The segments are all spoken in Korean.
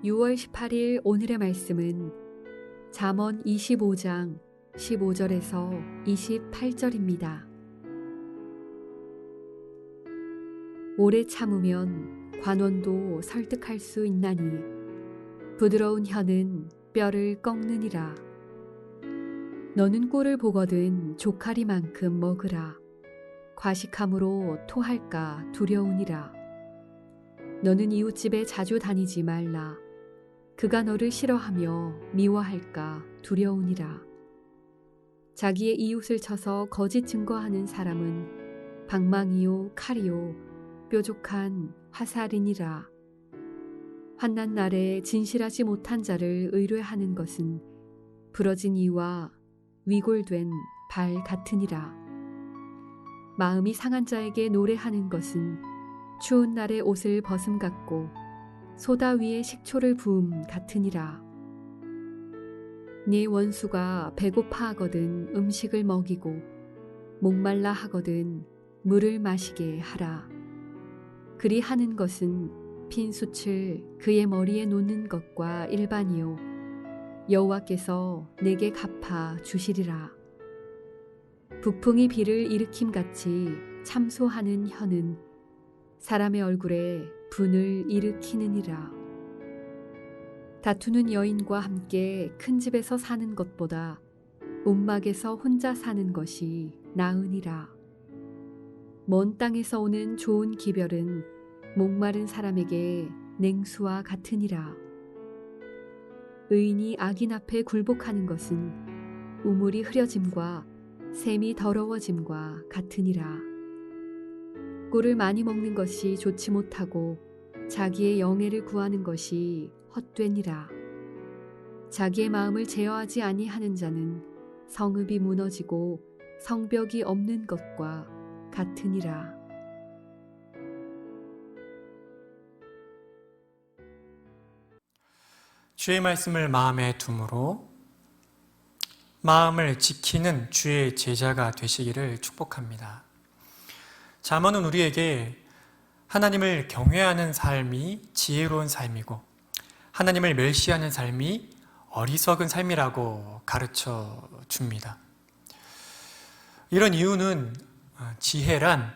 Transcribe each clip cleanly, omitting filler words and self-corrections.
6월 18일 오늘의 말씀은 잠언 25장 15절에서 28절입니다. 오래 참으면 관원도 설득할 수 있나니 부드러운 혀는 뼈를 꺾느니라. 너는 꿀을 보거든 조카리만큼 먹으라. 과식함으로 토할까 두려우니라. 너는 이웃집에 자주 다니지 말라. 그가 너를 싫어하며 미워할까 두려우니라. 자기의 이웃을 쳐서 거짓 증거하는 사람은 방망이요 칼이요 뾰족한 화살이니라. 환난 날에 진실하지 못한 자를 의뢰하는 것은 부러진 이와 위골된 발 같으니라. 마음이 상한 자에게 노래하는 것은 추운 날에 옷을 벗음 같고 소다 위에 식초를 부음 같으니라. 네 원수가 배고파하거든 음식을 먹이고 목말라 하거든 물을 마시게 하라. 그리 하는 것은 핀 숯을 그의 머리에 놓는 것과 일반이요 여호와께서 내게 갚아 주시리라. 북풍이 비를 일으킴같이 참소하는 혀는 사람의 얼굴에 분을 일으키느니라. 다투는 여인과 함께 큰 집에서 사는 것보다 움막에서 혼자 사는 것이 나으니라. 먼 땅에서 오는 좋은 기별은 목마른 사람에게 냉수와 같으니라. 의인이 악인 앞에 굴복하는 것은 우물이 흐려짐과 샘이 더러워짐과 같으니라. 꿀을 많이 먹는 것이 좋지 못하고 자기의 영예를 구하는 것이 헛되니라. 자기의 마음을 제어하지 아니하는 자는 성읍이 무너지고 성벽이 없는 것과 같으니라. 주의 말씀을 마음에 두므로 마음을 지키는 주의 제자가 되시기를 축복합니다. 잠언은 우리에게 하나님을 경외하는 삶이 지혜로운 삶이고 하나님을 멸시하는 삶이 어리석은 삶이라고 가르쳐 줍니다. 이런 이유는 지혜란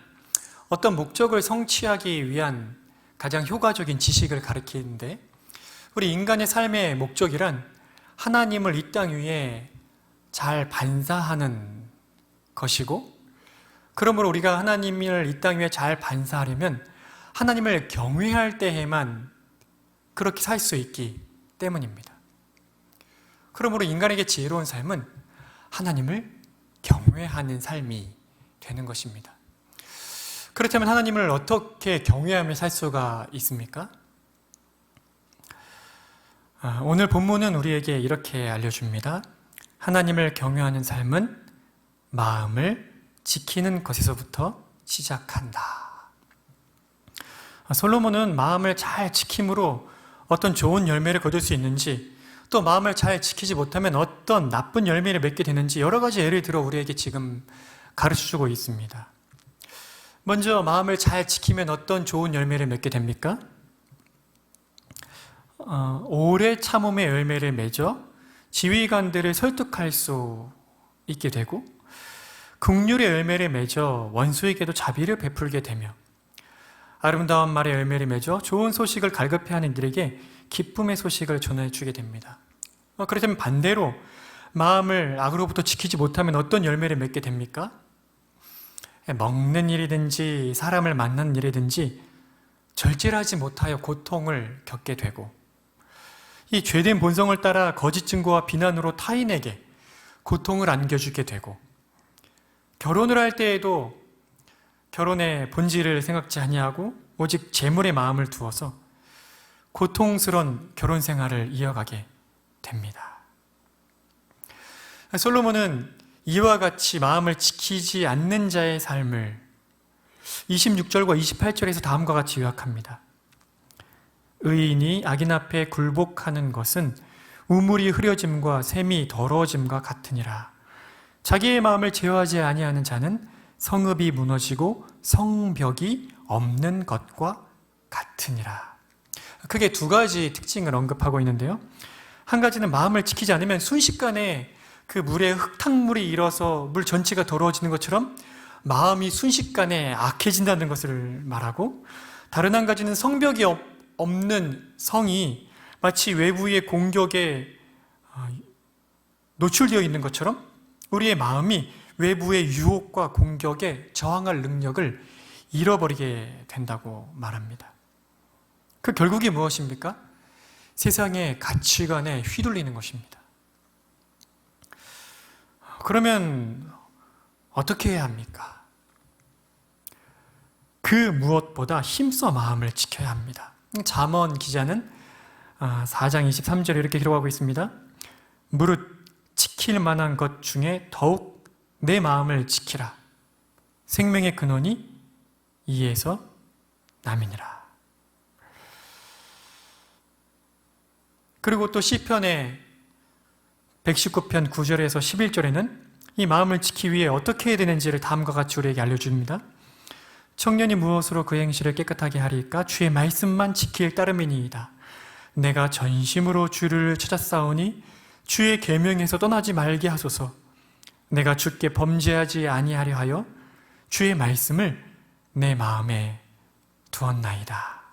어떤 목적을 성취하기 위한 가장 효과적인 지식을 가리키는데 우리 인간의 삶의 목적이란 하나님을 이 땅 위에 잘 반사하는 것이고 그러므로 우리가 하나님을 이 땅 위에 잘 반사하려면 하나님을 경외할 때에만 그렇게 살 수 있기 때문입니다. 그러므로 인간에게 지혜로운 삶은 하나님을 경외하는 삶이 되는 것입니다. 그렇다면 하나님을 어떻게 경외하며 살 수가 있습니까? 오늘 본문은 우리에게 이렇게 알려줍니다. 하나님을 경외하는 삶은 마음을 지키는 것에서부터 시작한다. 솔로몬은 마음을 잘 지킴으로 어떤 좋은 열매를 거둘 수 있는지 또 마음을 잘 지키지 못하면 어떤 나쁜 열매를 맺게 되는지 여러 가지 예를 들어 우리에게 지금 가르쳐주고 있습니다. 먼저 마음을 잘 지키면 어떤 좋은 열매를 맺게 됩니까? 오래 참음의 열매를 맺어 지휘관들을 설득할 수 있게 되고 긍휼의 열매를 맺어 원수에게도 자비를 베풀게 되며 아름다운 말의 열매를 맺어 좋은 소식을 갈급해하는 이들에게 기쁨의 소식을 전해주게 됩니다. 그렇다면 반대로 마음을 악으로부터 지키지 못하면 어떤 열매를 맺게 됩니까? 먹는 일이든지 사람을 만나는 일이든지 절제하지 못하여 고통을 겪게 되고 이 죄된 본성을 따라 거짓 증거와 비난으로 타인에게 고통을 안겨주게 되고 결혼을 할 때에도 결혼의 본질을 생각지 아니하고 오직 재물의 마음을 두어서 고통스러운 결혼 생활을 이어가게 됩니다. 솔로몬은 이와 같이 마음을 지키지 않는 자의 삶을 26절과 28절에서 다음과 같이 요약합니다. 의인이 악인 앞에 굴복하는 것은 우물이 흐려짐과 샘이 더러워짐과 같으니라. 자기의 마음을 제어하지 아니하는 자는 성읍이 무너지고 성벽이 없는 것과 같으니라. 크게 두 가지 특징을 언급하고 있는데요. 한 가지는 마음을 지키지 않으면 순식간에 그 물에 흙탕물이 일어서 물 전체가 더러워지는 것처럼 마음이 순식간에 악해진다는 것을 말하고, 다른 한 가지는 성벽이 없는 성이 마치 외부의 공격에 노출되어 있는 것처럼 우리의 마음이 외부의 유혹과 공격에 저항할 능력을 잃어버리게 된다고 말합니다. 그 결국이 무엇입니까? 세상의 가치관에 휘둘리는 것입니다. 그러면 어떻게 해야 합니까? 그 무엇보다 힘써 마음을 지켜야 합니다. 잠언 기자는 4장 23절에 이렇게 기록하고 있습니다. 무릇 지킬 만한 것 중에 더욱 내 마음을 지키라. 생명의 근원이 이에서 남이니라. 그리고 또 시편의 119편 9절에서 11절에는 이 마음을 지키기 위해 어떻게 해야 되는지를 다음과 같이 우리에게 알려줍니다. 청년이 무엇으로 그 행실을 깨끗하게 하리까? 주의 말씀만 지킬 따름이니이다. 내가 전심으로 주를 찾았사오니 주의 계명에서 떠나지 말게 하소서. 내가 주께 범죄하지 아니하려 하여 주의 말씀을 내 마음에 두었나이다.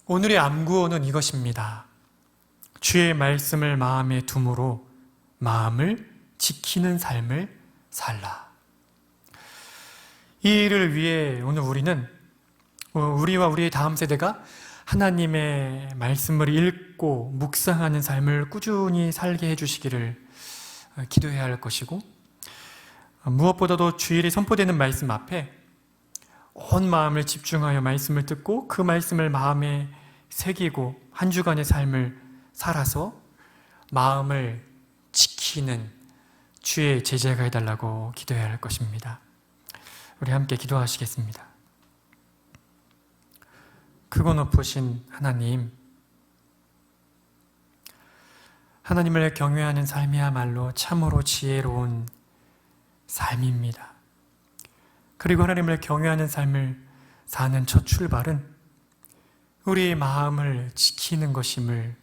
오늘의 암구호는 이것입니다. 주의 말씀을 마음에 둠으로 마음을 지키는 삶을 살라. 이 일을 위해 오늘 우리는 우리와 우리의 다음 세대가 하나님의 말씀을 읽고 묵상하는 삶을 꾸준히 살게 해주시기를 기도해야 할 것이고, 무엇보다도 주일에 선포되는 말씀 앞에 온 마음을 집중하여 말씀을 듣고 그 말씀을 마음에 새기고 한 주간의 삶을 살아서 마음을 지키는 주의 제자가 해달라고 기도해야 할 것입니다. 우리 함께 기도하시겠습니다. 크고 높으신 하나님, 하나님을 경외하는 삶이야말로 참으로 지혜로운 삶입니다. 그리고 하나님을 경외하는 삶을 사는 첫 출발은 우리의 마음을 지키는 것임을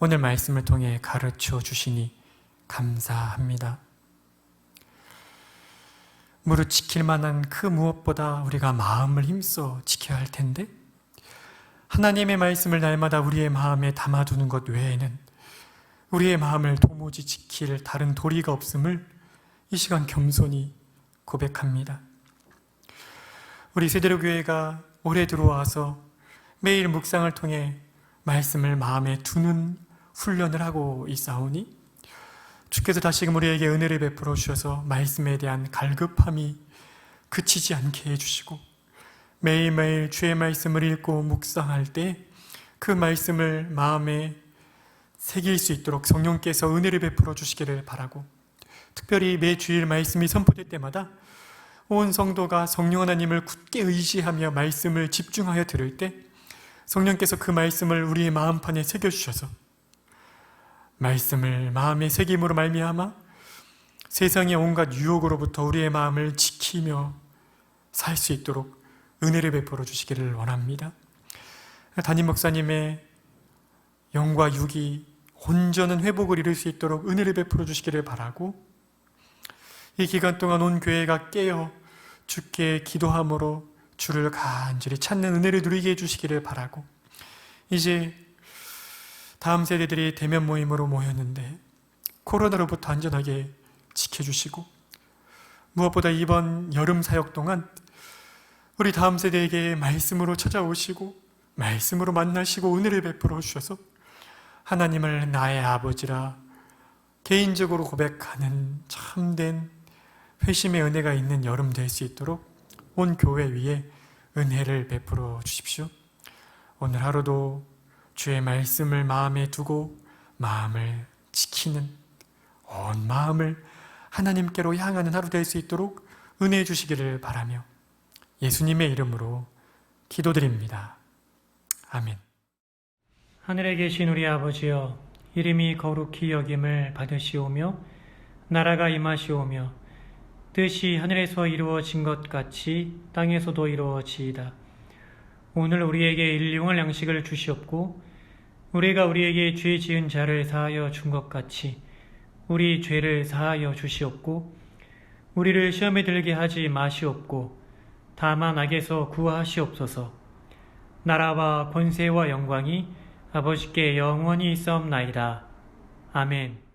오늘 말씀을 통해 가르쳐 주시니 감사합니다. 무릇 지킬 만한 그 무엇보다 우리가 마음을 힘써 지켜야 할 텐데, 하나님의 말씀을 날마다 우리의 마음에 담아두는 것 외에는 우리의 마음을 도무지 지킬 다른 도리가 없음을 이 시간 겸손히 고백합니다. 우리 세대로교회가 올해 들어와서 매일 묵상을 통해 말씀을 마음에 두는 훈련을 하고 있사오니 주께서 다시금 우리에게 은혜를 베풀어 주셔서 말씀에 대한 갈급함이 그치지 않게 해주시고, 매일매일 주의 말씀을 읽고 묵상할 때 그 말씀을 마음에 새길 수 있도록 성령께서 은혜를 베풀어 주시기를 바라고, 특별히 매 주일 말씀이 선포될 때마다 온 성도가 성령 하나님을 굳게 의지하며 말씀을 집중하여 들을 때 성령께서 그 말씀을 우리의 마음판에 새겨주셔서 말씀을 마음에 새김으로 말미암아 세상의 온갖 유혹으로부터 우리의 마음을 지키며 살 수 있도록 은혜를 베풀어 주시기를 원합니다. 담임 목사님의 영과 육이 온전한 회복을 이룰 수 있도록 은혜를 베풀어 주시기를 바라고, 이 기간 동안 온 교회가 깨어 주께 기도함으로 주를 간절히 찾는 은혜를 누리게 해주시기를 바라고, 이제 다음 세대들이 대면 모임으로 모였는데 코로나로부터 안전하게 지켜주시고, 무엇보다 이번 여름 사역 동안 우리 다음 세대에게 말씀으로 찾아오시고 말씀으로 만나시고 은혜를 베풀어 주셔서 하나님을 나의 아버지라 개인적으로 고백하는 참된 회심의 은혜가 있는 여름 될 수 있도록 온 교회 위에 은혜를 베풀어 주십시오. 오늘 하루도 주의 말씀을 마음에 두고 마음을 지키는, 온 마음을 하나님께로 향하는 하루 될 수 있도록 은혜해 주시기를 바라며 예수님의 이름으로 기도드립니다. 아멘. 하늘에 계신 우리 아버지여, 이름이 거룩히 여김을 받으시오며 나라가 임하시오며 뜻이 하늘에서 이루어진 것 같이 땅에서도 이루어지이다. 오늘 우리에게 일용할 양식을 주시옵고 우리가 우리에게 죄 지은 자를 사하여 준 것 같이 우리 죄를 사하여 주시옵고 우리를 시험에 들게 하지 마시옵고 다만 악에서 구하시옵소서. 나라와 권세와 영광이 아버지께 영원히 있사옵나이다. 아멘.